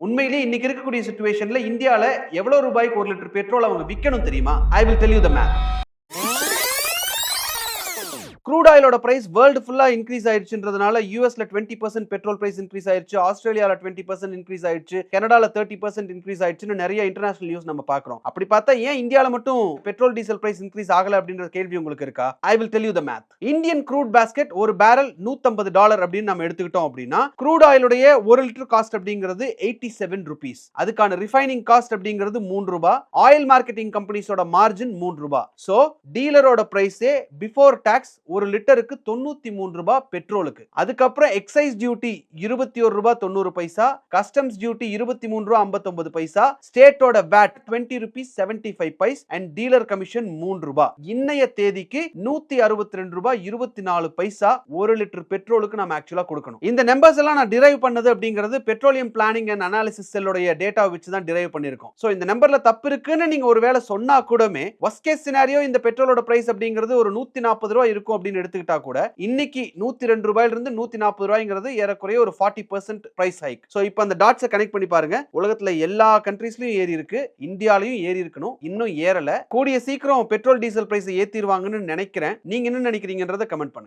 உண்மையிலேயே இன்னைக்கு இருக்கக்கூடிய சிச்சுவேஷன்ல இந்தியால எவ்வளவு ரூபாய்க்கு ஒரு லிட்டர் பெட்ரோல் அவங்க விற்கணும் தெரியுமா? I will tell you the math. Crude ஆயிலோட பிரைஸ் வேர்ல்டு ஃபுல்லா இன்க்ரீஸ் ஆயிடுச்சுன்றதுனால யூஎஸ்ல 20% பெட்ரோல் பிரைஸ் இன்க்ரீஸ் ஆயிடுச்சு, ஆஸ்திரேலியால 20% இன்க்ரீஸ் ஆயிடுச்சு, கனடால 30% இன்க்ரீஸ் ஆயிடுச்சுன்னு நிறைய இன்டர்நேஷனல் நியூஸ் நம்ம பார்க்கிறோம். அப்படி பார்த்தா ஏன் இந்தியால மட்டும் பெட்ரோல் டீசல் பிரைஸ் இன்க்ரீஸ் ஆகல அப்படின்ற கேள்வி உங்களுக்கு இருக்கா? I will tell you the math. Indian crude basket ஒரு பேரல் $150 அப்படின்னு நம்ம எடுத்துக்கிட்டோம் அப்படின்னா க்ரூட் ஆயிலுடைய ஒரு லிட்டர் காஸ்ட் அப்படிங்கிறது 87 rupees. அதுக்கான ரிஃபைனிங் காஸ்ட் அப்படிங்கிறது $3. ஆயில் மார்க்கெட்டிங் கம்பெனிஸோட மார்ஜின் $3. சோ டீலரோட பிரைஸே பிஃபோர் டாக்ஸ் ஒரு லிட்டருக்கு $93 பெட்ரோலுக்கு. அதுக்கப்புறம் எக்ஸைஸ் டியூட்டி $21.90, கஸ்டம்ஸ் டியூட்டி $23.59, ஸ்டேட்டோட வேட் ₹20.75 அண்ட் டீலர் கமிஷன் $3. இன்னைய தேதிக்கு $162.24 ஒரு லிட்டர் பெட்ரோலுக்கு நம்ம ஆக்சுவலா கொடுக்கணும். இந்த நம்பர்ஸ் எல்லாம் நான் டிரைவ் பண்ணது அப்படிங்கிறது பெட்ரோலியம் பிளானிங் அண்ட் அனாலிசிஸ் செல்லுடைய டேட்டா வச்சு தான் டிரைவ் பண்ணிருக்கோம். சோ இந்த நம்பர்ல தப்பு இருக்குன்னு நீங்க ஒருவேளை சொன்னா கூடமே வர்ஸ்ட் கேஸ் சினாரியோ இந்த பெட்ரோலோட பிரைஸ் அப்படிங்கிறது ஒரு $140 இருக்கும் அப்படின்னு எடுத்துக்கிட்டா கூட இன்னைக்கு $102 இருந்து $140 ஏறக்குறைய ஒரு 40% பிரைஸ் ஹைக். சோ இப்போ அந்த டாட்ஸை கனெக்ட் பண்ணி பாருங்க. உலகத்துல எல்லா கண்ட்ரீஸ்லயும் ஏறி இருக்கு, இந்தியாலயும் ஏறி இருக்கணும், இன்னும் ஏறல. கூடிய சீக்கிரம் பெட்ரோல் டீசல் பிரைஸ் ஏத்திடுவாங்கன்னு நினைக்கிறேன். நீங்க என்ன நினைக்கிறீங்கன்றத கமெண்ட் பண்ணுங்க.